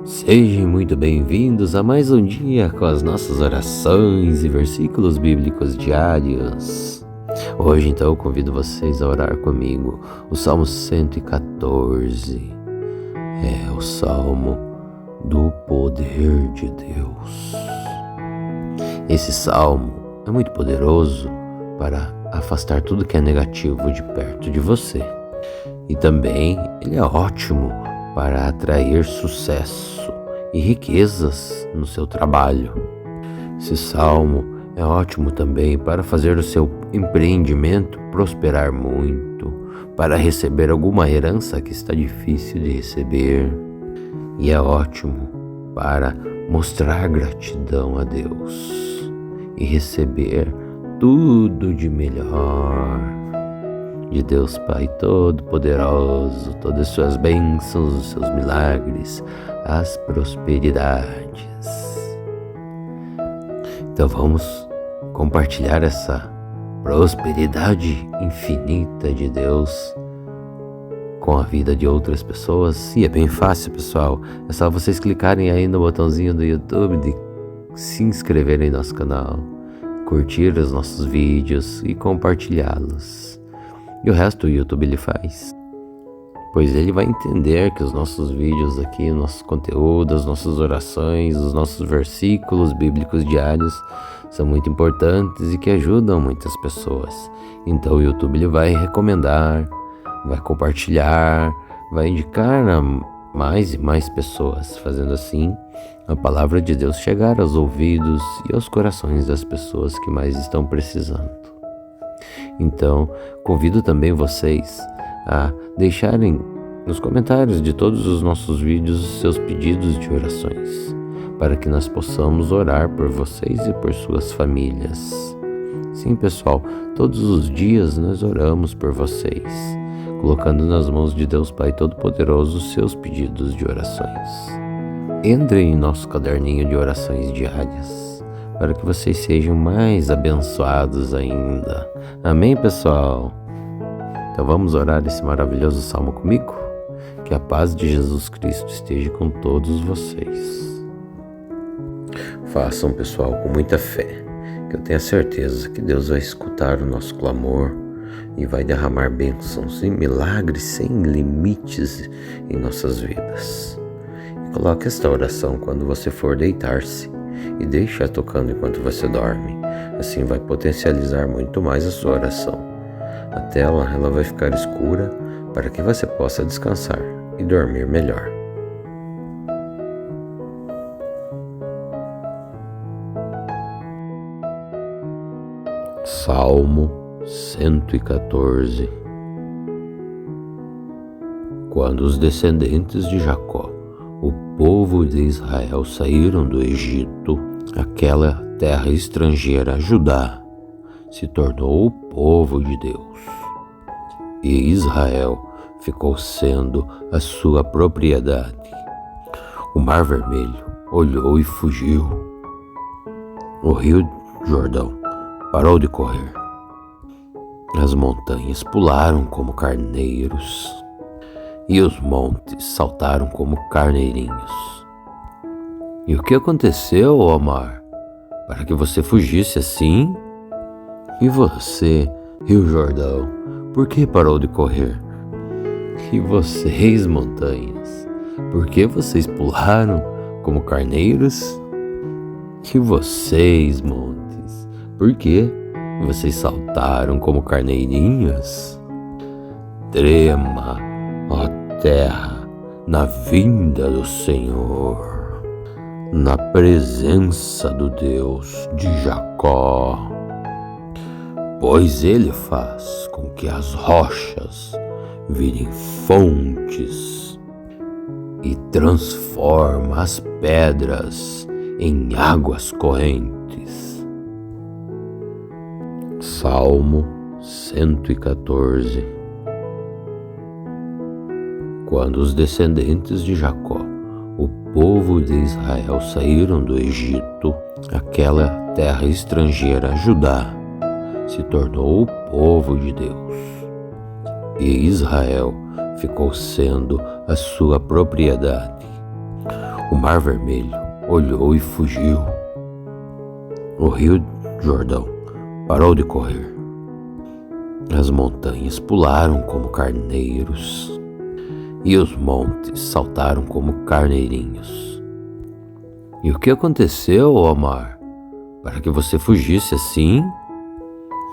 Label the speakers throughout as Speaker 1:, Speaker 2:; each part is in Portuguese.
Speaker 1: Sejam muito bem-vindos a mais um dia com as nossas orações e versículos bíblicos diários. Hoje, então, eu convido vocês a orar comigo o Salmo 114. É o Salmo do poder de Deus. Esse Salmo é muito poderoso para afastar tudo que é negativo de perto de você. E também ele é ótimo para atrair sucesso e riquezas no seu trabalho. Esse salmo é ótimo também para fazer o seu empreendimento prosperar muito, para receber alguma herança que está difícil de receber. E é ótimo para mostrar gratidão a Deus e receber tudo de melhor de Deus Pai Todo-Poderoso, todas as suas bênçãos, os seus milagres, as prosperidades. Então vamos compartilhar essa prosperidade infinita de Deus com a vida de outras pessoas. E é bem fácil, pessoal. É só vocês clicarem aí no botãozinho do YouTube de se inscreverem em nosso canal, curtir os nossos vídeos e compartilhá-los. E o resto o YouTube ele faz, pois ele vai entender que os nossos vídeos aqui, nosso conteúdo, as nossas orações, os nossos versículos bíblicos diários são muito importantes e que ajudam muitas pessoas. Então o YouTube ele vai recomendar, vai compartilhar, vai indicar a mais e mais pessoas, fazendo assim a palavra de Deus chegar aos ouvidos e aos corações das pessoas que mais estão precisando. Então, convido também vocês a deixarem nos comentários de todos os nossos vídeos os seus pedidos de orações, para que nós possamos orar por vocês e por suas famílias. Sim, pessoal, todos os dias nós oramos por vocês, colocando nas mãos de Deus Pai Todo-Poderoso os seus pedidos de orações. Entrem em nosso caderninho de orações diárias, para que vocês sejam mais abençoados ainda. Amém, pessoal? Então vamos orar esse maravilhoso salmo comigo? Que a paz de Jesus Cristo esteja com todos vocês. Façam, pessoal, com muita fé, que eu tenho a certeza que Deus vai escutar o nosso clamor e vai derramar bênçãos e milagres sem limites em nossas vidas. E coloque esta oração quando você for deitar-se e deixe-a tocando enquanto você dorme. Assim vai potencializar muito mais a sua oração. A tela ela vai ficar escura para que você possa descansar e dormir melhor. Salmo 114. Quando os descendentes de Jacó, o povo de Israel, saíram do Egito, aquela terra estrangeira, Judá, se tornou o povo de Deus. E Israel ficou sendo a sua propriedade. O Mar Vermelho olhou e fugiu. O rio Jordão parou de correr. As montanhas pularam como carneiros, e os montes saltaram como carneirinhos. E o que aconteceu, ó mar, para que você fugisse assim? E você, Rio Jordão, por que parou de correr? E vocês, montanhas, por que vocês pularam como carneiros? E vocês, montes, por que vocês saltaram como carneirinhos? Trema, ó terra, na vinda do Senhor, na presença do Deus de Jacó, pois ele faz com que as rochas virem fontes e transforma as pedras em águas correntes. Salmo 114. Quando os descendentes de Jacó, o povo de Israel, saíram do Egito, aquela terra estrangeira, Judá, se tornou o povo de Deus. E Israel ficou sendo a sua propriedade. O Mar Vermelho olhou e fugiu. O Rio Jordão parou de correr. As montanhas pularam como carneiros e os montes saltaram como carneirinhos. E o que aconteceu, ó mar, para que você fugisse assim?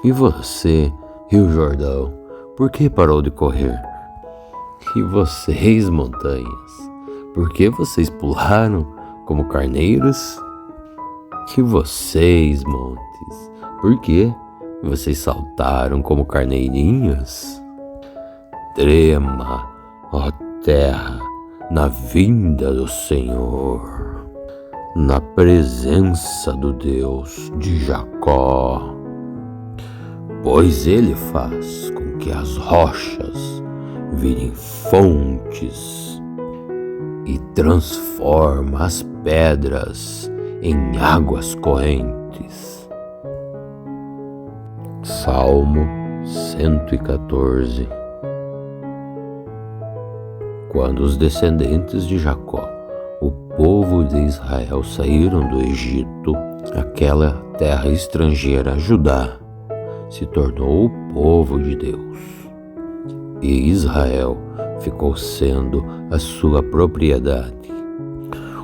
Speaker 1: E você, Rio Jordão, por que parou de correr? E vocês, montanhas, por que vocês pularam como carneiros? E vocês, montes, por que vocês saltaram como carneirinhos? Trema, ó terra, na vinda do Senhor, na presença do Deus de Jacó, pois Ele faz com que as rochas virem fontes e transforma as pedras em águas correntes. Salmo 114. Quando os descendentes de Jacó, o povo de Israel, saíram do Egito, aquela terra estrangeira, Judá, se tornou o povo de Deus. E Israel ficou sendo a sua propriedade.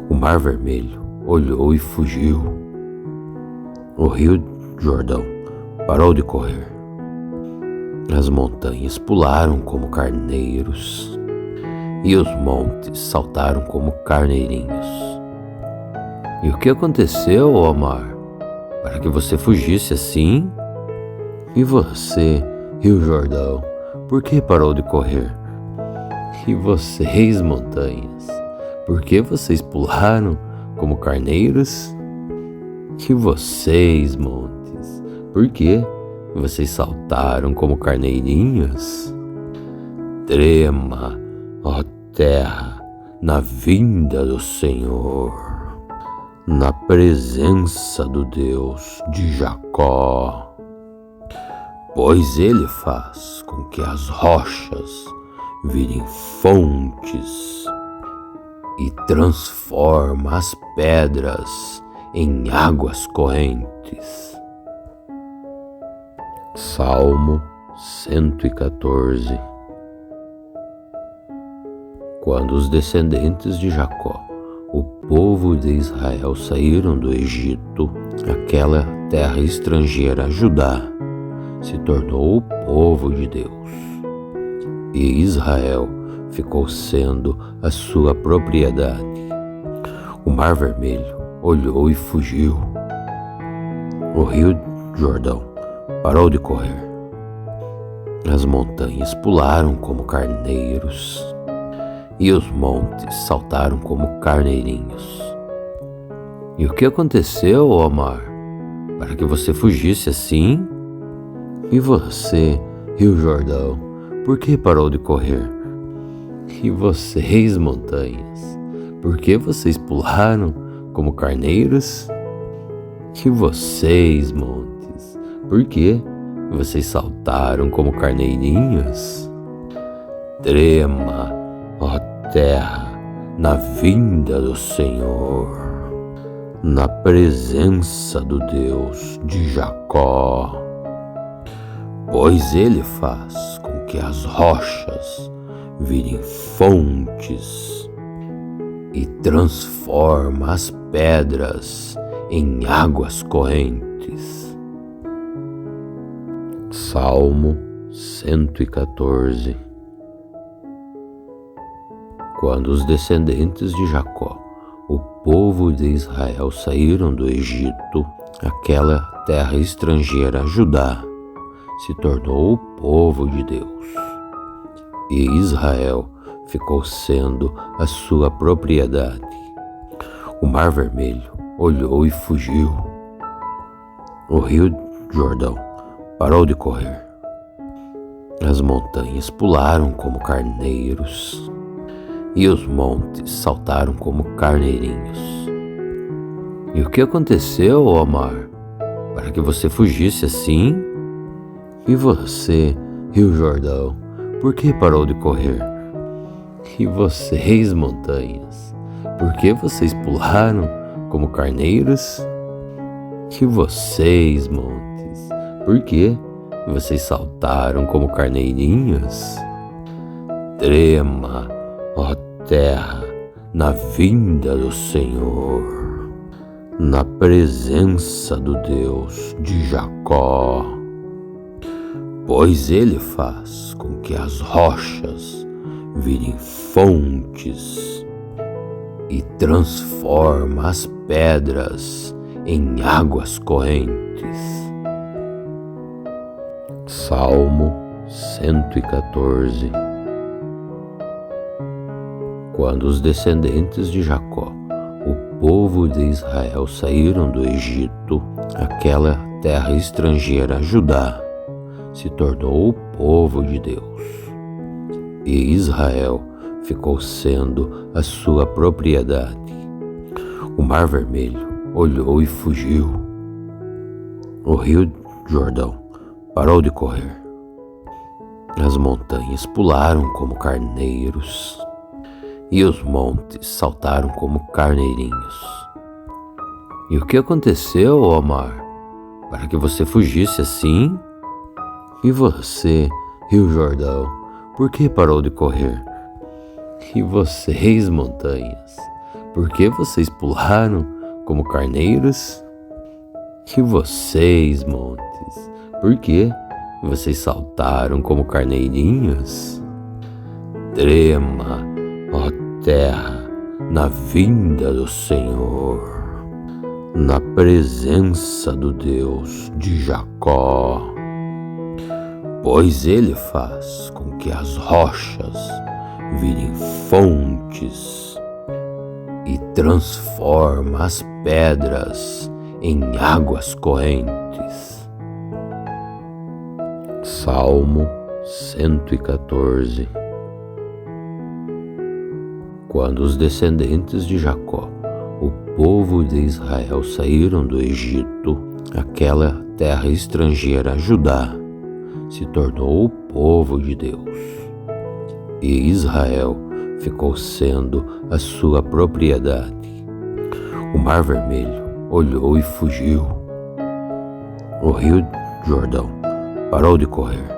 Speaker 1: O Mar Vermelho olhou e fugiu. O Rio Jordão parou de correr. As montanhas pularam como carneiros e os montes saltaram como carneirinhos. E o que aconteceu, ó mar, para que você fugisse assim? E você, Rio Jordão, por que parou de correr? E vocês, montanhas, por que vocês pularam como carneiros? E vocês, montes, por que vocês saltaram como carneirinhos? Trema, ó terra, na vinda do Senhor, na presença do Deus de Jacó, pois Ele faz com que as rochas virem fontes e transforma as pedras em águas correntes. Salmo 114. Quando os descendentes de Jacó, o povo de Israel, saíram do Egito, aquela terra estrangeira, Judá, se tornou o povo de Deus. E Israel ficou sendo a sua propriedade. O Mar Vermelho olhou e fugiu. O Rio Jordão parou de correr. As montanhas pularam como carneiros e os montes saltaram como carneirinhos. E o que aconteceu, ó mar, para que você fugisse assim? E você, Rio Jordão, por que parou de correr? E vocês, montanhas, por que vocês pularam como carneiros? E vocês, montes, por que vocês saltaram como carneirinhos? Trema, ó terra, na vinda do Senhor, na presença do Deus de Jacó, pois Ele faz com que as rochas virem fontes e transforma as pedras em águas correntes. Salmo 114. Quando os descendentes de Jacó, o povo de Israel, saíram do Egito, aquela terra estrangeira, Judá, se tornou o povo de Deus. E Israel ficou sendo a sua propriedade. O Mar Vermelho olhou e fugiu. O Rio Jordão parou de correr. As montanhas pularam como carneiros e os montes saltaram como carneirinhos. E o que aconteceu, ó mar, para que você fugisse assim? E você, Rio Jordão, por que parou de correr? E vocês, montanhas, Por que vocês pularam como carneiros? E vocês, montes, por que vocês saltaram como carneirinhos? Trema, ó terra, na vinda do Senhor, na presença do Deus de Jacó, pois Ele faz com que as rochas virem fontes e transforma as pedras em águas correntes. Salmo 114. Quando os descendentes de Jacó, o povo de Israel, saíram do Egito, aquela terra estrangeira, Judá, se tornou o povo de Deus. E Israel ficou sendo a sua propriedade. O Mar Vermelho olhou e fugiu. O rio Jordão parou de correr. As montanhas pularam como carneiros e os montes saltaram como carneirinhos. E o que aconteceu, ó mar, para que você fugisse assim? E você, rio Jordão, por que parou de correr? E vocês, montanhas, por que vocês pularam como carneiros? E vocês, montes, por que vocês saltaram como carneirinhos? Trema, ó terra, na vinda do Senhor, na presença do Deus de Jacó, pois Ele faz com que as rochas virem fontes e transforma as pedras em águas correntes. Salmo 114. Quando os descendentes de Jacó, o povo de Israel, saíram do Egito, aquela terra estrangeira, Judá, se tornou o povo de Deus. E Israel ficou sendo a sua propriedade. O Mar Vermelho olhou e fugiu. O rio Jordão parou de correr.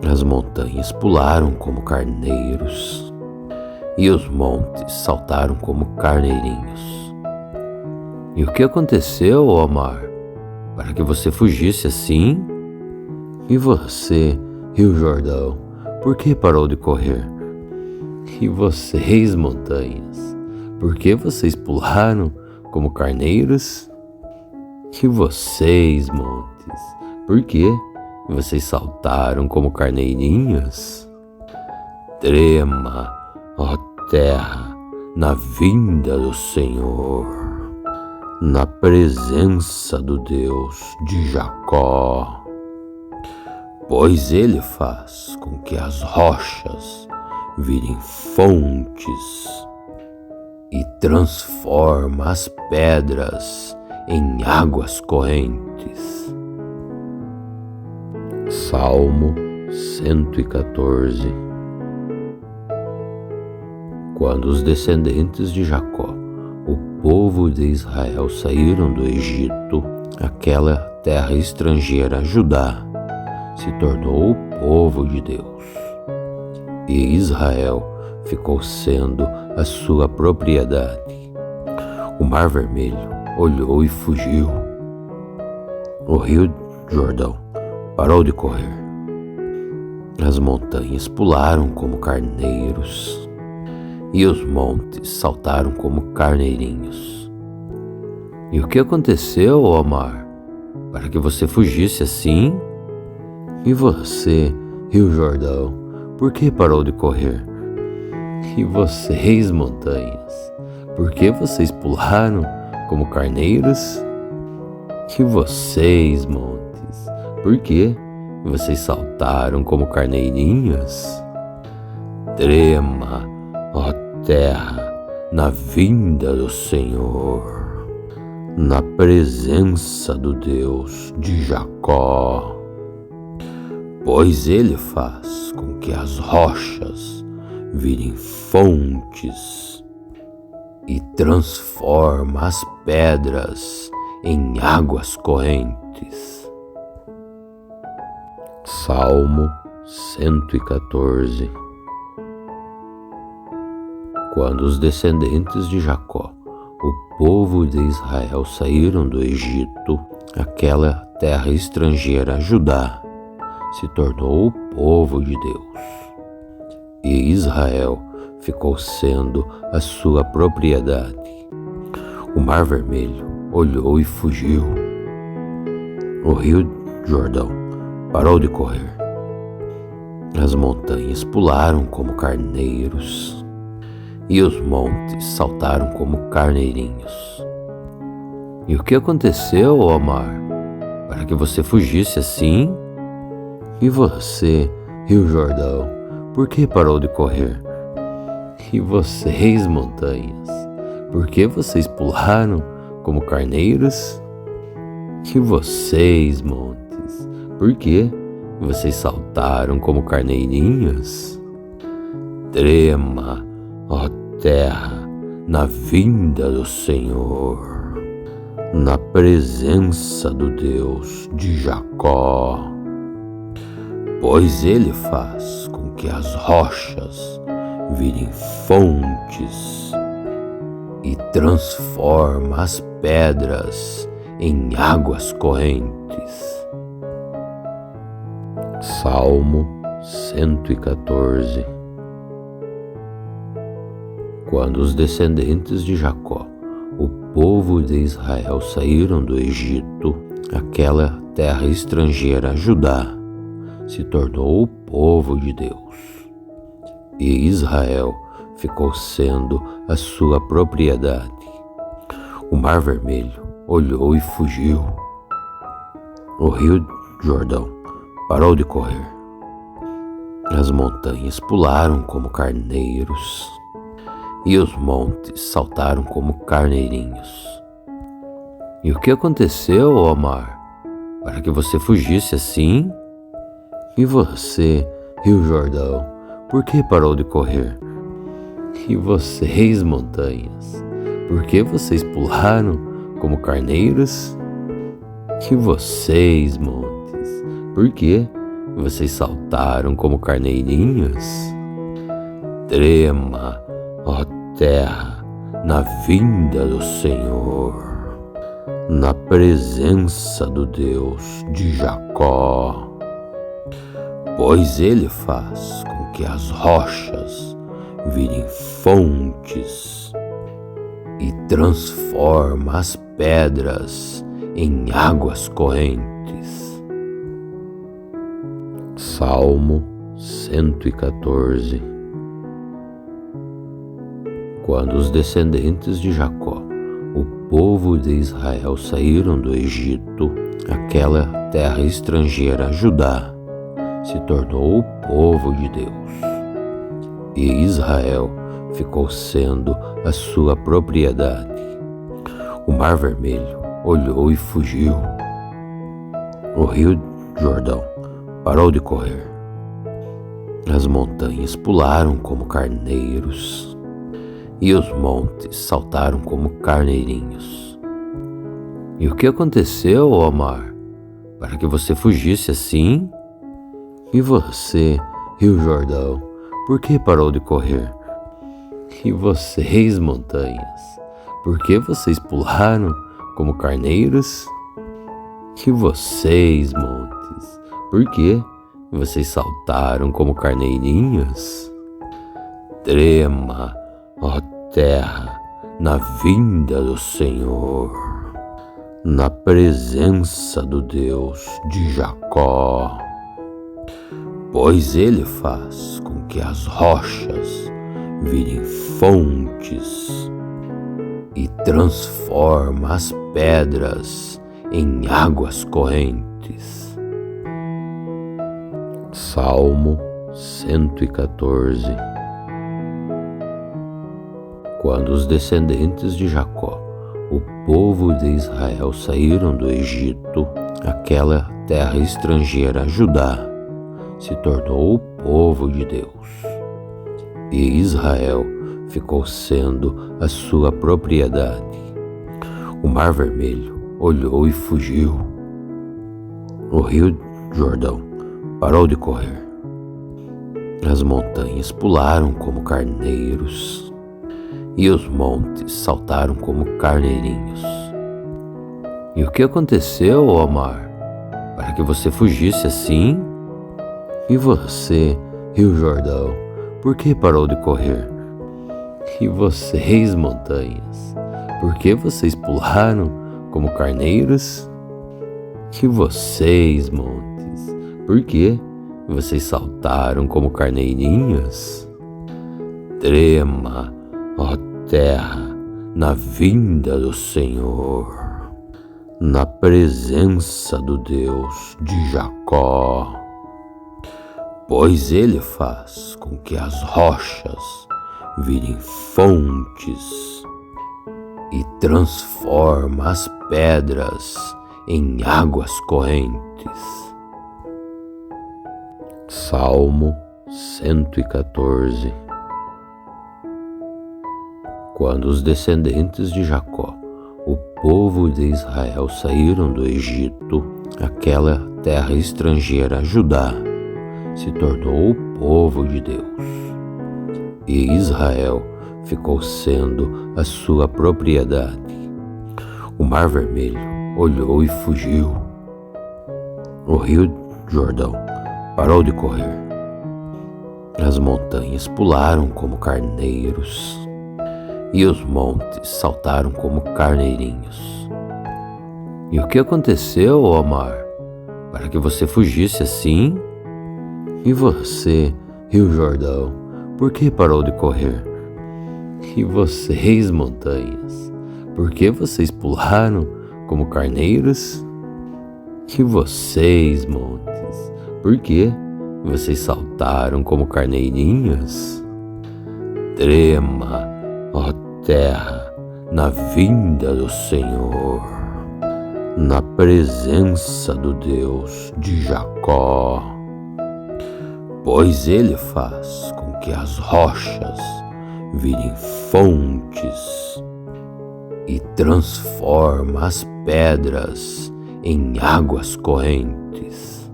Speaker 1: As montanhas pularam como carneiros e os montes saltaram como carneirinhos. E o que aconteceu, ó mar, para que você fugisse assim? E você, rio Jordão, por que parou de correr? E vocês, montanhas, por que vocês pularam como carneiros? E vocês, montes, por que vocês saltaram como carneirinhos? Trema, ó terra, na vinda do Senhor, na presença do Deus de Jacó, pois Ele faz com que as rochas virem fontes e transforma as pedras em águas correntes. Salmo 114. Quando os descendentes de Jacó, o povo de Israel, saíram do Egito, aquela terra estrangeira, Judá, se tornou o povo de Deus. E Israel ficou sendo a sua propriedade. O Mar Vermelho olhou e fugiu. O rio Jordão parou de correr. As montanhas pularam como carneiros e os montes saltaram como carneirinhos. E o que aconteceu, ó mar, para que você fugisse assim? E você, rio Jordão, por que parou de correr? E vocês, montanhas, por que vocês pularam como carneiros? E vocês, montes, por que vocês saltaram como carneirinhos? Trema, ó terra, na vinda do Senhor, na presença do Deus de Jacó, pois Ele faz com que as rochas virem fontes e transforma as pedras em águas correntes. Salmo 114. Quando os descendentes de Jacó, o povo de Israel, saíram do Egito, aquela terra estrangeira, Judá, se tornou o povo de Deus. E Israel ficou sendo a sua propriedade. O Mar Vermelho olhou e fugiu. O rio Jordão parou de correr. As montanhas pularam como carneiros e os montes saltaram como carneirinhos. E o que aconteceu, ó mar, para que você fugisse assim? E você, rio Jordão, por que parou de correr? E vocês, montanhas, por que vocês pularam como carneiros? E vocês, montes, por que vocês saltaram como carneirinhos? Trema, ó terra, na vinda do Senhor, na presença do Deus de Jacó, pois Ele faz com que as rochas virem fontes e transforma as pedras em águas correntes. Salmo 114. Quando os descendentes de Jacó, o povo de Israel, saíram do Egito, aquela terra estrangeira, Judá, se tornou o povo de Deus. E Israel ficou sendo a sua propriedade. O Mar Vermelho olhou e fugiu. O rio Jordão parou de correr. As montanhas pularam como carneiros e os montes saltaram como carneirinhos. E o que aconteceu, ó mar, para que você fugisse assim? E você, rio Jordão, por que parou de correr? E vocês, montanhas, por que vocês pularam como carneiros? E vocês, montes, por que vocês saltaram como carneirinhos? Trema, ó terra, na vinda do Senhor, na presença do Deus de Jacó, pois Ele faz com que as rochas virem fontes e transforma as pedras em águas correntes. Salmo 114. Quando os descendentes de Jacó, o povo de Israel, saíram do Egito, aquela terra estrangeira, Judá, se tornou o povo de Deus. E Israel ficou sendo a sua propriedade. O Mar Vermelho olhou e fugiu. O rio Jordão parou de correr. As montanhas pularam como carneiros e os montes saltaram como carneirinhos. E o que aconteceu, ó mar, para que você fugisse assim? E você, rio Jordão, por que parou de correr? E vocês, montanhas, por que vocês pularam como carneiros? E vocês, montes, por que vocês saltaram como carneirinhos? Trema, ó terra, na vinda do Senhor, na presença do Deus de Jacó, pois Ele faz com que as rochas virem fontes e transforma as pedras em águas correntes. Salmo 114. Quando os descendentes de Jacó, o povo de Israel, saíram do Egito, aquela terra estrangeira, Judá, se tornou o povo de Deus. E Israel ficou sendo a sua propriedade. O Mar Vermelho olhou e fugiu. O Rio Jordão parou de correr. As montanhas pularam como carneiros e os montes saltaram como carneirinhos. E o que aconteceu, ó mar, para que você fugisse assim? E você, Rio Jordão, por que parou de correr? E vocês, montanhas, por que vocês pularam como carneiros? E vocês, montes, por que vocês saltaram como carneirinhos? Trema, ó terra, na vinda do Senhor, na presença do Deus de Jacó, pois Ele faz com que as rochas virem fontes e transforma as pedras em águas correntes. Salmo 114. Quando os descendentes de Jacó, o povo de Israel, saíram do Egito, aquela terra estrangeira, Judá, se tornou o povo de Deus. E Israel ficou sendo a sua propriedade. O Mar Vermelho olhou e fugiu. O Rio Jordão parou de correr. As montanhas pularam como carneiros e os montes saltaram como carneirinhos. E o que aconteceu, ó mar, para que você fugisse assim? E você, Rio Jordão, por que parou de correr? E vocês, montanhas, por que vocês pularam como carneiros? E vocês, montes, por que vocês saltaram como carneirinhos? Trema, ó terra, na vinda do Senhor, na presença do Deus de Jacó, pois Ele faz com que as rochas virem fontes e transforma as pedras em águas correntes.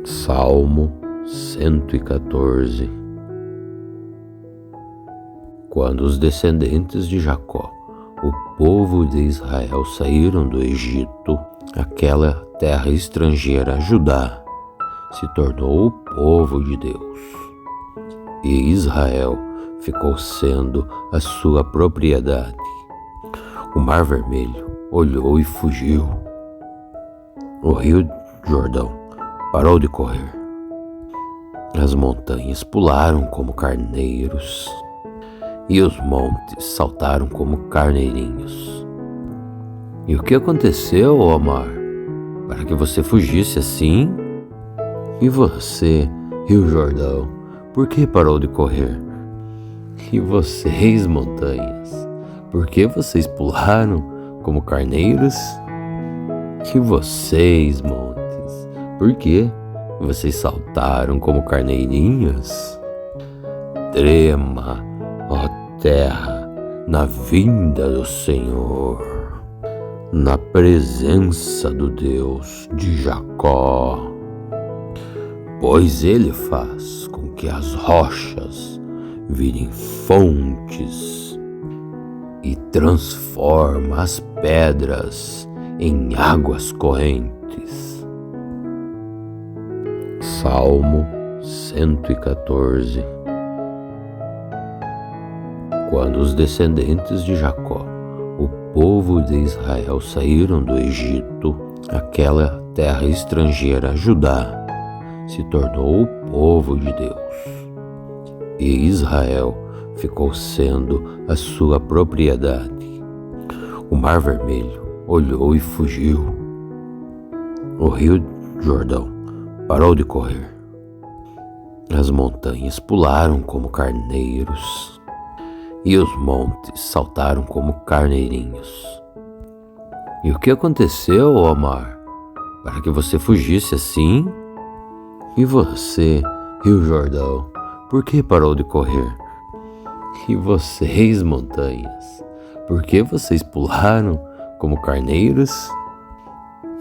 Speaker 1: Salmo 114. Quando os descendentes de Jacó, o povo de Israel, saíram do Egito, aquela terra estrangeira, Judá, se tornou o povo de Deus. E Israel ficou sendo a sua propriedade. O Mar Vermelho olhou e fugiu. O Rio Jordão parou de correr. As montanhas pularam como carneiros e os montes saltaram como carneirinhos. E o que aconteceu, ó mar, para que você fugisse assim? E você, Rio Jordão, por que parou de correr? E vocês, montanhas, por que vocês pularam como carneiros? E vocês, montes, por que vocês saltaram como carneirinhos? Trema, ó terra, na vinda do Senhor, na presença do Deus de Jacó, pois Ele faz com que as rochas virem fontes e transforma as pedras em águas correntes. Salmo 114. Quando os descendentes de Jacó, o povo de Israel, saíram do Egito, aquela terra estrangeira, Judá, se tornou o povo de Deus. E Israel ficou sendo a sua propriedade. O Mar Vermelho olhou e fugiu. O Rio Jordão parou de correr. As montanhas pularam como carneiros e os montes saltaram como carneirinhos. E o que aconteceu, ó mar, para que você fugisse assim? E você, Rio Jordão, por que parou de correr? E vocês, montanhas, por que vocês pularam como carneiros?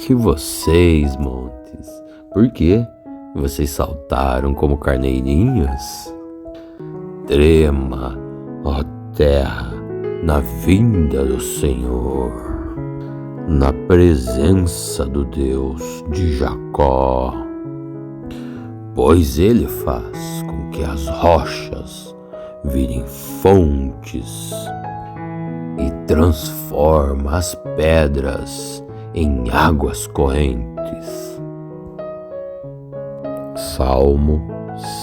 Speaker 1: E vocês, montes, por que vocês saltaram como carneirinhos? Trema, ó terra, na vinda do Senhor, na presença do Deus de Jacó, pois Ele faz com que as rochas virem fontes e transforma as pedras em águas correntes. Salmo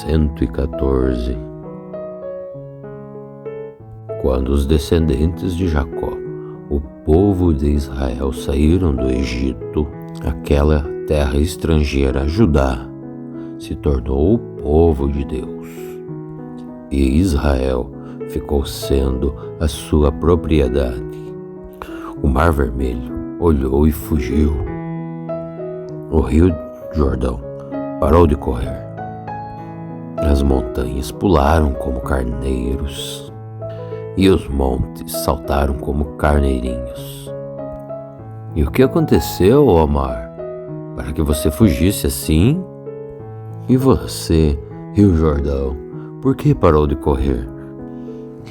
Speaker 1: 114. Quando os descendentes de Jacó, o povo de Israel, saíram do Egito, aquela terra estrangeira, Judá, se tornou o povo de Deus. E Israel ficou sendo a sua propriedade. O Mar Vermelho olhou e fugiu. O rio Jordão parou de correr. As montanhas pularam como carneiros e os montes saltaram como carneirinhos. E o que aconteceu, ó mar, para que você fugisse assim? E você, rio Jordão, por que parou de correr?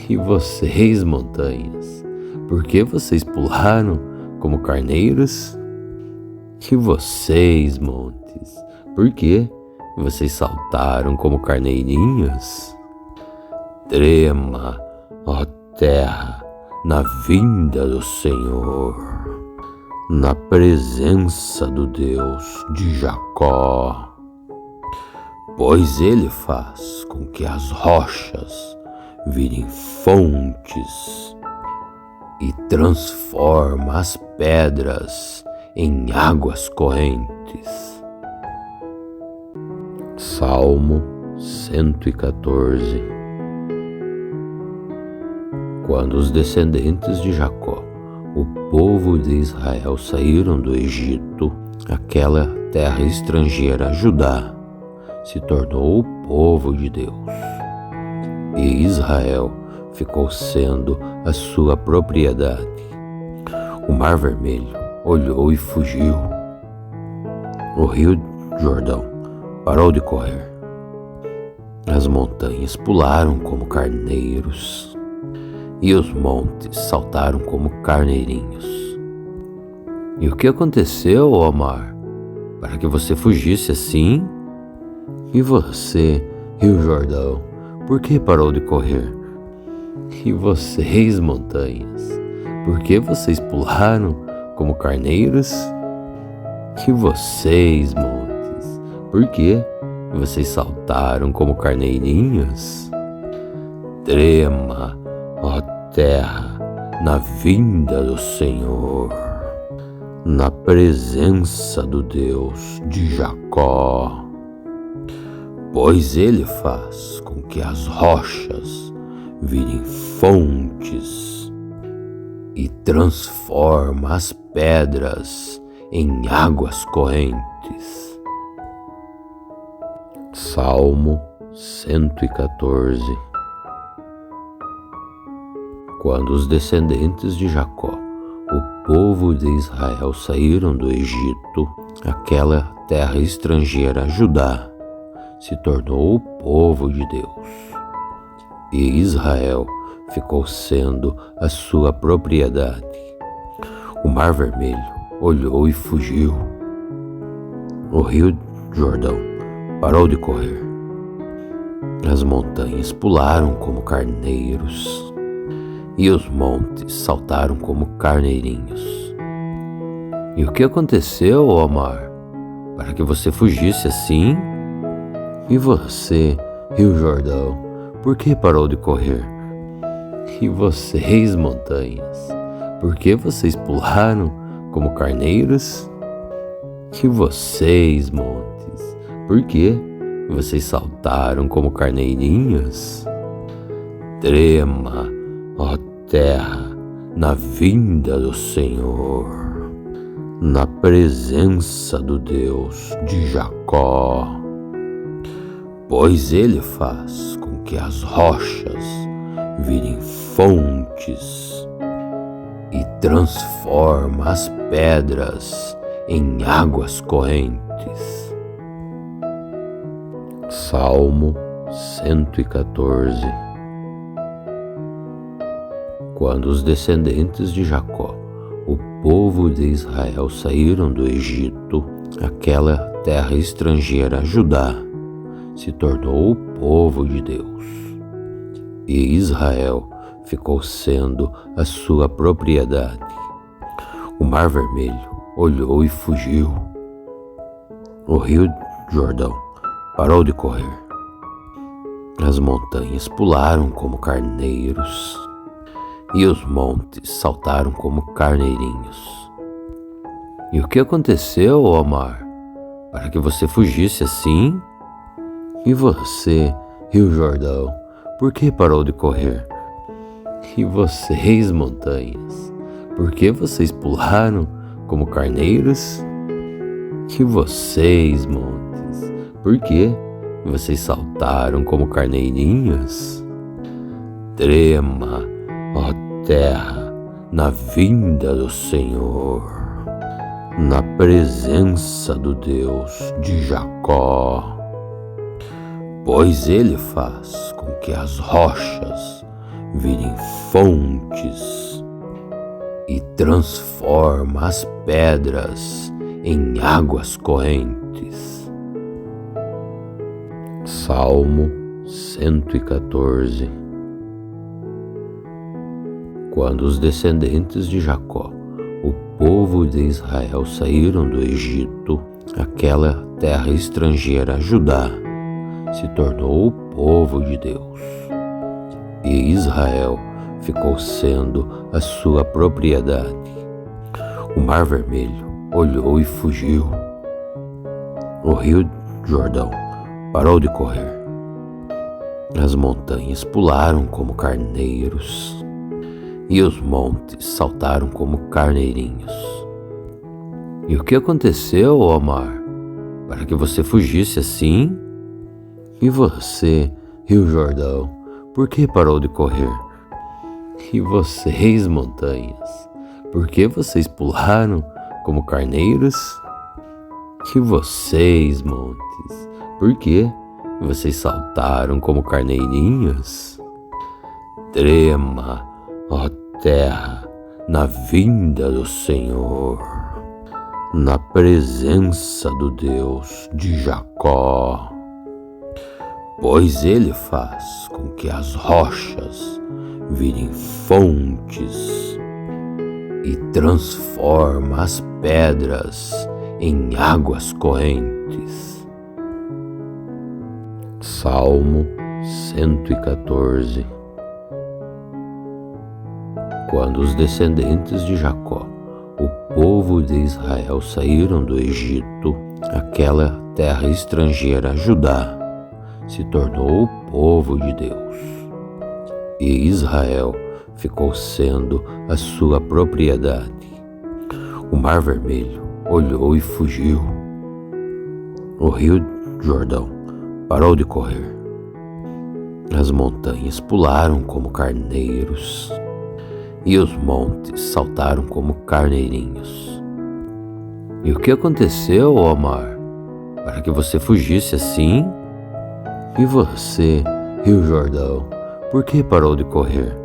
Speaker 1: E vocês, montanhas, por que vocês pularam como carneiros? E vocês, montes, por que vocês saltaram como carneirinhos? Trema, ó terra, na vinda do Senhor, na presença do Deus de Jacó, pois Ele faz com que as rochas virem fontes e transforma as pedras em águas correntes. Salmo 114. Quando os descendentes de Jacó, o povo de Israel, saíram do Egito, aquela terra estrangeira, Judá, se tornou o povo de Deus. E Israel ficou sendo a sua propriedade. O Mar Vermelho olhou e fugiu. O rio Jordão parou de correr. As montanhas pularam como carneiros e os montes saltaram como carneirinhos. E o que aconteceu, ó mar, para que você fugisse assim? E você, rio Jordão, por que parou de correr? E vocês, montanhas, por que vocês pularam como carneiros? E vocês, montes, por que vocês saltaram como carneirinhos? Trema, ó terra, na vinda do Senhor, na presença do Deus de Jacó, pois Ele faz com que as rochas virem fontes e transforma as pedras em águas correntes. Salmo 114. Quando os descendentes de Jacó, o povo de Israel, saíram do Egito, aquela terra estrangeira, Judá, se tornou o povo de Deus. E Israel ficou sendo a sua propriedade. O Mar Vermelho olhou e fugiu. O rio Jordão parou de correr. As montanhas pularam como carneiros e os montes saltaram como carneirinhos. E o que aconteceu, ó mar, para que você fugisse assim? E você, rio Jordão, por que parou de correr? E vocês, montanhas, por que vocês pularam como carneiros? E vocês, montes, por que vocês saltaram como carneirinhos? Trema, ó terra, na vinda do Senhor, na presença do Deus de Jacó, pois Ele faz com que as rochas virem fontes e transforma as pedras em águas correntes. Salmo 114. Quando os descendentes de Jacó, o povo de Israel, saíram do Egito, aquela terra estrangeira, Judá, se tornou o povo de Deus. E Israel ficou sendo a sua propriedade. O Mar Vermelho olhou e fugiu. O rio Jordão parou de correr. As montanhas pularam como carneiros e os montes saltaram como carneirinhos. E o que aconteceu, ó mar, para que você fugisse assim? E você, rio Jordão, por que parou de correr? E vocês, montanhas, por que vocês pularam como carneiros? E vocês, montes, por que vocês saltaram como carneirinhos? Trema, ó terra, na vinda do Senhor, na presença do Deus de Jacó, pois Ele faz com que as rochas virem fontes e transforma as pedras em águas correntes. Salmo 114. Quando os descendentes de Jacó, o povo de Israel, saíram do Egito, aquela terra estrangeira, Judá, se tornou o povo de Deus. E Israel ficou sendo a sua propriedade. O Mar Vermelho olhou e fugiu. O rio Jordão parou de correr. As montanhas pularam como carneiros e os montes saltaram como carneirinhos. E o que aconteceu, ó mar, para que você fugisse assim? E você, rio Jordão, por que parou de correr? E vocês, montanhas, por que vocês pularam como carneiros? E vocês, montes, por que vocês saltaram como carneirinhos? Trema, ó terra, na vinda do Senhor, na presença do Deus de Jacó, pois Ele faz com que as rochas virem fontes e transforma as pedras em águas correntes. Salmo 114. Quando os descendentes de Jacó, o povo de Israel, saíram do Egito, aquela terra estrangeira, Judá, se tornou o povo de Deus. E Israel ficou sendo a sua propriedade. O Mar Vermelho olhou e fugiu. O rio Jordão parou de correr. As montanhas pularam como carneiros e os montes saltaram como carneirinhos. E o que aconteceu, ó mar, para que você fugisse assim? E você, rio Jordão, por que parou de correr?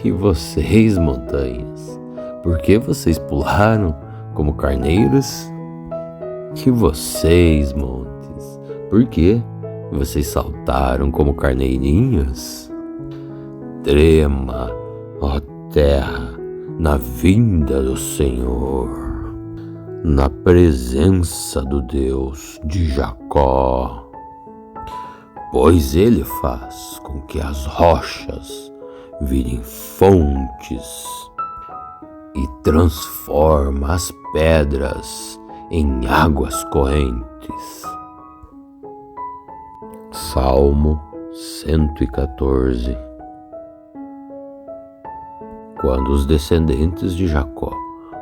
Speaker 1: E vocês, montanhas, por que vocês pularam como carneiros? E vocês, montes, por que vocês saltaram como carneirinhos? Trema, ó terra, na vinda do Senhor, na presença do Deus de Jacó, pois Ele faz com que as rochas virem fontes e transforma as pedras em águas correntes. Salmo 114. Quando os descendentes de Jacó,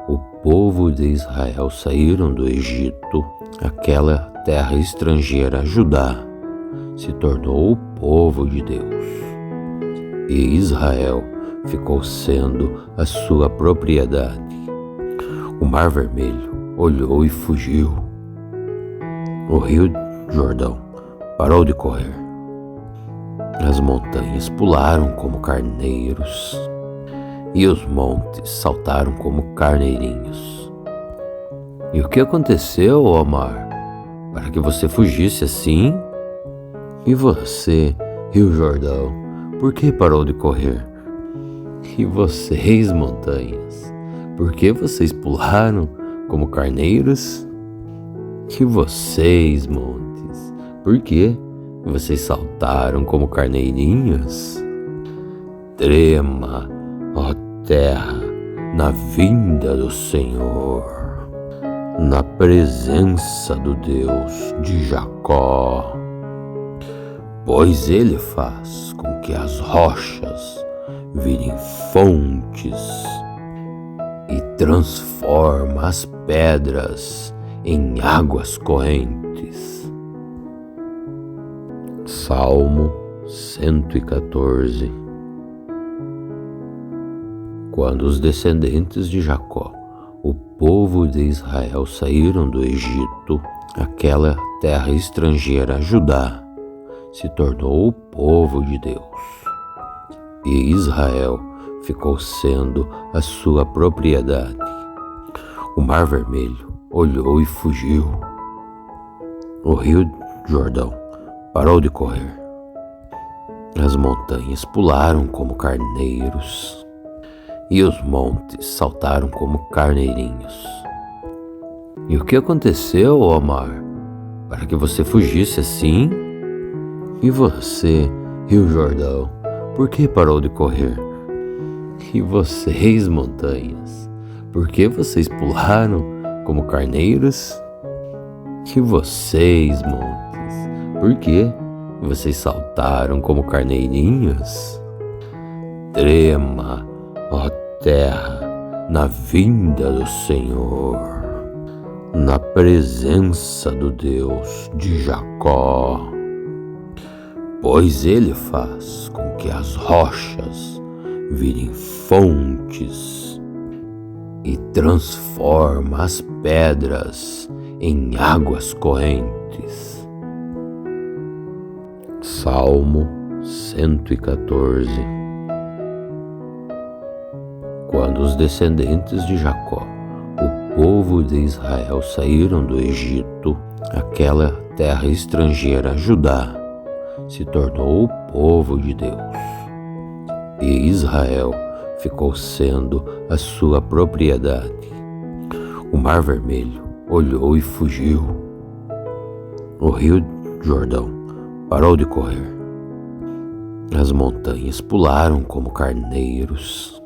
Speaker 1: o povo de Israel, saíram do Egito, aquela terra estrangeira, Judá, se tornou o povo de Deus. e Israel ficou sendo a sua propriedade. O Mar Vermelho olhou e fugiu. O rio Jordão parou de correr. As montanhas pularam como carneiros e os montes saltaram como carneirinhos. E o que aconteceu, ó mar, para que você fugisse assim? E você, rio Jordão, por que parou de correr? E vocês, montanhas, por que vocês pularam como carneiros? E vocês, montes, por que vocês saltaram como carneirinhos? Trema, ó terra, na vinda do Senhor, na presença do Deus de Jacó, pois Ele faz com que as rochas virem fontes e transforma as pedras em águas correntes. Salmo 114. Quando os descendentes de Jacó, o povo de Israel, saíram do Egito, aquela terra estrangeira, Judá, se tornou o povo de Deus. E Israel ficou sendo a sua propriedade. O Mar Vermelho olhou e fugiu. O rio Jordão parou de correr. As montanhas pularam como carneiros e os montes saltaram como carneirinhos. E o que aconteceu, ó mar, para que você fugisse assim? E você, rio Jordão, por que parou de correr? E vocês, montanhas, por que vocês pularam como carneiros? E vocês, montes, por que vocês saltaram como carneirinhos? Trema, ó terra, na vinda do Senhor, na presença do Deus de Jacó, pois Ele faz com que as rochas virem fontes e transforma as pedras em águas correntes. Salmo 114. Quando os descendentes de Jacó, o povo de Israel, saíram do Egito, aquela terra estrangeira, Judá, se tornou o povo de Deus. E Israel ficou sendo a sua propriedade. O Mar Vermelho olhou e fugiu. O rio Jordão parou de correr. As montanhas pularam como carneiros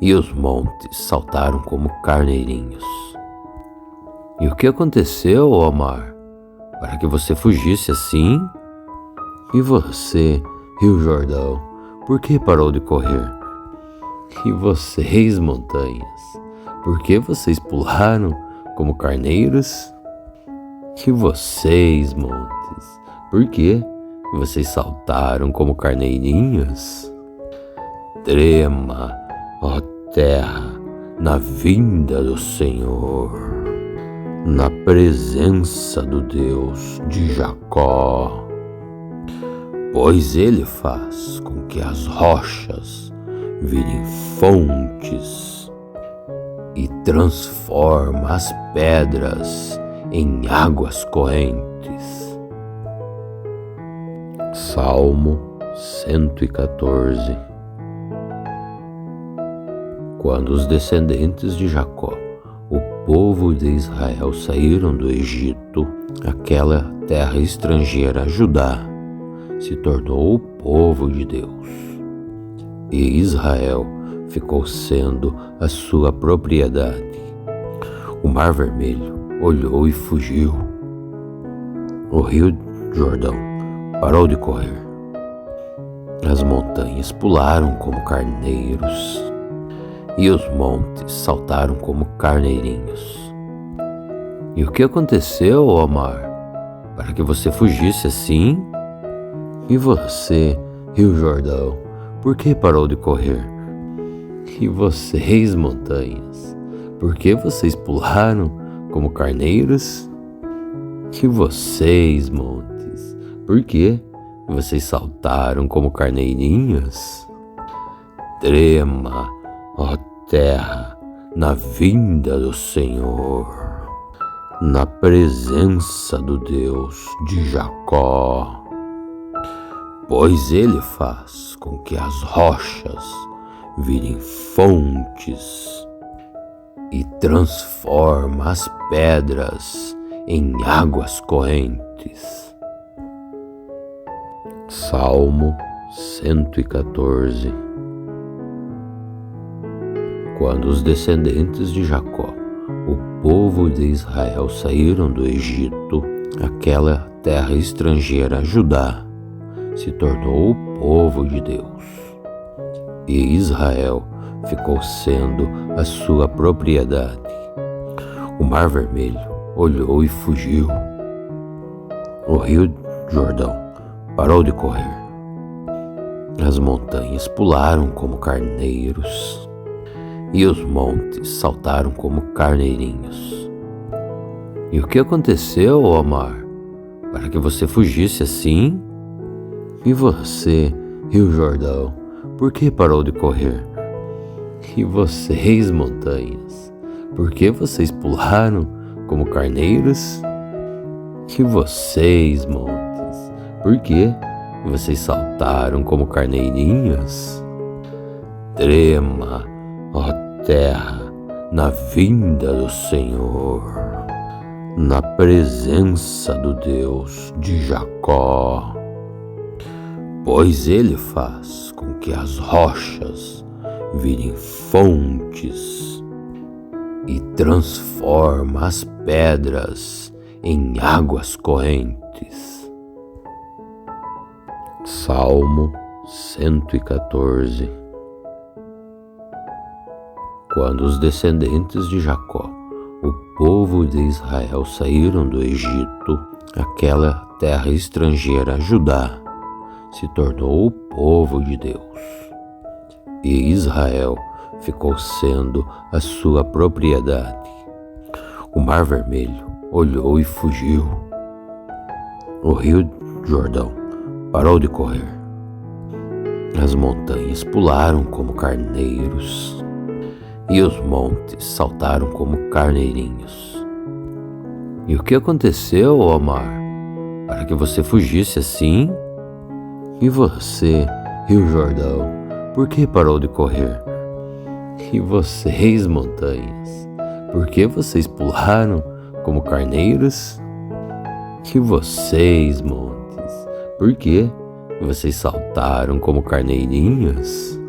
Speaker 1: e os montes saltaram como carneirinhos. E o que aconteceu, ó mar, para que você fugisse assim? E você, rio Jordão, por que parou de correr? E vocês, montanhas, por que vocês pularam como carneiros? E vocês, montes, por que vocês saltaram como carneirinhos? Trema, ó terra, na vinda do Senhor, na presença do Deus de Jacó, pois Ele faz com que as rochas virem fontes e transforma as pedras em águas correntes. Salmo 114. Quando os descendentes de Jacó, o povo de Israel, saíram do Egito, aquela terra estrangeira, Judá, se tornou o povo de Deus. E Israel ficou sendo a sua propriedade. O Mar Vermelho olhou e fugiu. O rio Jordão parou de correr. As montanhas pularam como carneiros e os montes saltaram como carneirinhos. E o que aconteceu, ó mar, para que você fugisse assim? E você, rio Jordão, por que parou de correr? E vocês, montanhas, por que vocês pularam como carneiros? E vocês, montes, por que vocês saltaram como carneirinhos? Trema, ó terra, na vinda do Senhor, na presença do Deus de Jacó, pois Ele faz com que as rochas virem fontes e transforma as pedras em águas correntes. Salmo 114. Quando os descendentes de Jacó, o povo de Israel, saíram do Egito, aquela terra estrangeira, Judá, se tornou o povo de Deus, e Israel ficou sendo a sua propriedade. O Mar Vermelho olhou e fugiu. O rio Jordão parou de correr. As montanhas pularam como carneiros, e os montes saltaram como carneirinhos. E o que aconteceu, ó mar, para que você fugisse assim? E você, rio Jordão, por que parou de correr? E vocês, montanhas, por que vocês pularam como carneiros? E vocês, montes, por que vocês saltaram como carneirinhos? Trema, ó terra, na vinda do Senhor, na presença do Deus de Jacó, pois Ele faz com que as rochas virem fontes e transforma as pedras em águas correntes. Salmo 114. Quando os descendentes de Jacó, o povo de Israel, saíram do Egito, aquela terra estrangeira, Judá, se tornou o povo de Deus, e Israel ficou sendo a sua propriedade. O Mar Vermelho olhou e fugiu. O rio Jordão parou de correr. As montanhas pularam como carneiros, e os montes saltaram como carneirinhos. E o que aconteceu, ó mar, para que você fugisse assim? E você, rio Jordão, por que parou de correr? E vocês, montanhas, por que vocês pularam como carneiros? E vocês, montes, por que vocês saltaram como carneirinhos?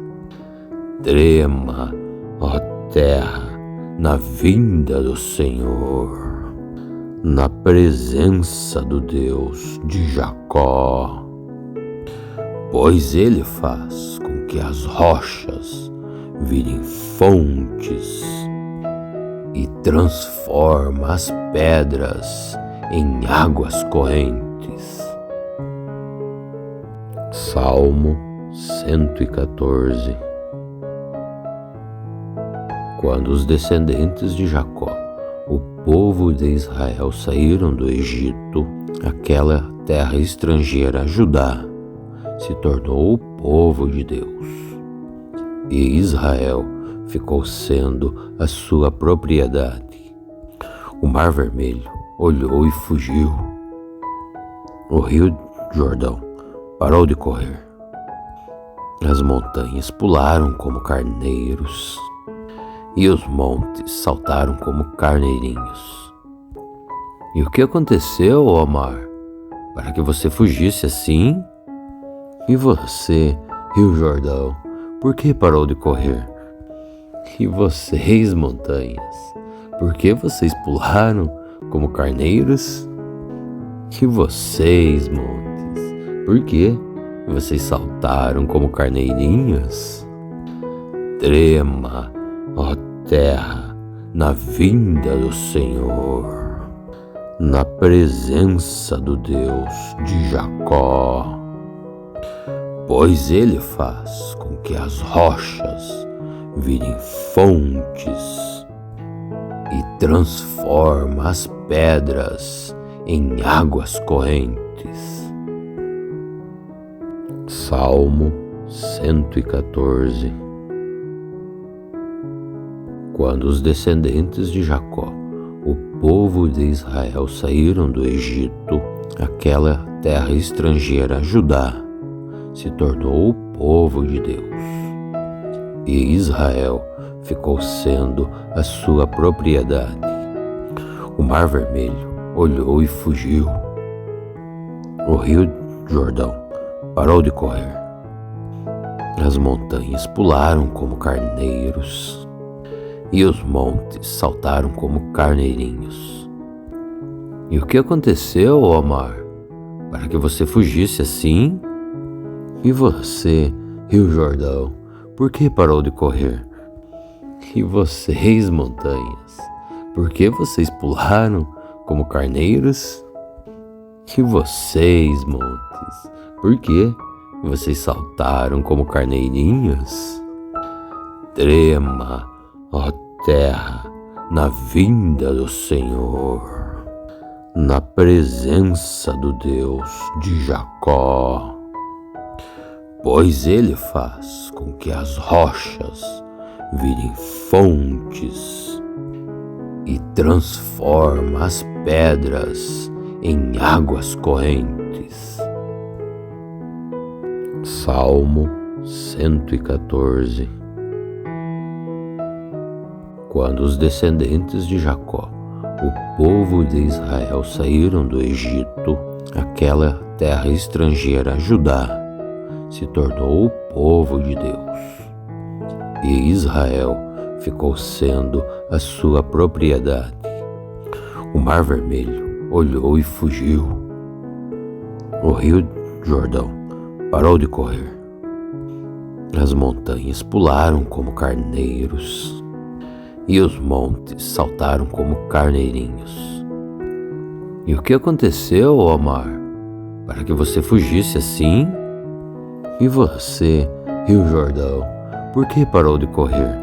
Speaker 1: Trema, ó terra, na vinda do Senhor, na presença do Deus de Jacó, pois Ele faz com que as rochas virem fontes e transforma as pedras em águas correntes. Salmo 114. Quando os descendentes de Jacó, o povo de Israel, saíram do Egito, aquela terra estrangeira, Judá, se tornou o povo de Deus, e Israel ficou sendo a sua propriedade. O Mar Vermelho olhou e fugiu. O rio Jordão parou de correr. As montanhas pularam como carneiros, e os montes saltaram como carneirinhos. E o que aconteceu, ó mar, para que você fugisse assim? E você, rio Jordão, por que parou de correr? E vocês, montanhas, por que vocês pularam como carneiros? E vocês, montes, por que vocês saltaram como carneirinhos? Trema, ó terra, na vinda do Senhor, na presença do Deus de Jacó, pois ele faz com que as rochas virem fontes e transforma as pedras em águas correntes. Salmo 114. Quando os descendentes de Jacó, o povo de Israel, saíram do Egito, aquela terra estrangeira, Judá, se tornou o povo de Deus. E Israel ficou sendo a sua propriedade. O Mar Vermelho olhou e fugiu. O rio Jordão parou de correr. As montanhas pularam como carneiros e os montes saltaram como carneirinhos. E o que aconteceu, ó mar, para que você fugisse assim? E você, rio Jordão, por que parou de correr? E vocês, montanhas, por que vocês pularam como carneiros? E vocês, montes, por que vocês saltaram como carneirinhos? Trema, ó terra, na vinda do Senhor, na presença do Deus de Jacó, pois ele faz com que as rochas virem fontes e transforma as pedras em águas correntes. Salmo 114. Quando os descendentes de Jacó, o povo de Israel, saíram do Egito, aquela terra estrangeira, Judá, se tornou o povo de Deus. E Israel ficou sendo a sua propriedade. O Mar Vermelho olhou e fugiu. O rio Jordão parou de correr. As montanhas pularam como carneiros e os montes saltaram como carneirinhos. E o que aconteceu, ó mar, para que você fugisse assim? E você, rio Jordão, por que parou de correr?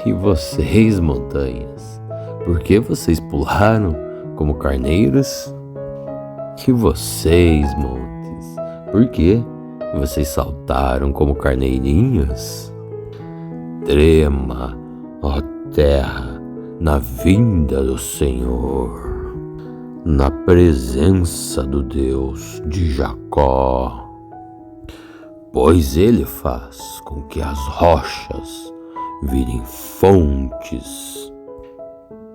Speaker 1: E vocês, montanhas, por que vocês pularam como carneiros? E vocês, montes, por que vocês saltaram como carneirinhos? Trema, ó terra, na vinda do Senhor, na presença do Deus de Jacó, pois ele faz com que as rochas virem fontes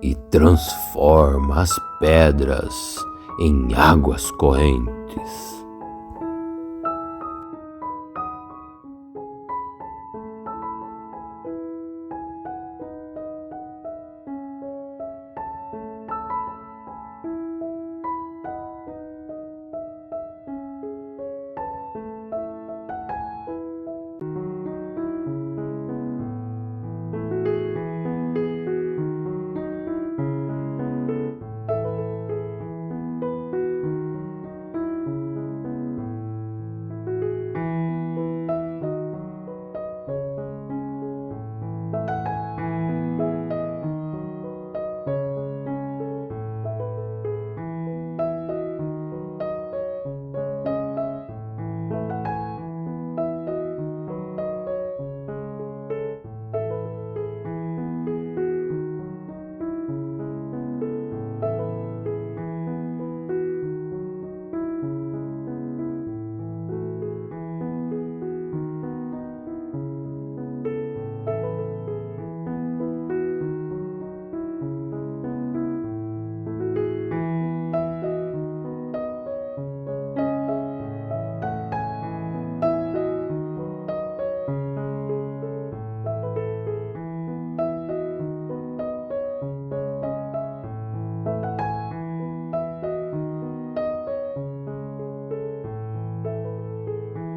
Speaker 1: e transforma as pedras em águas correntes.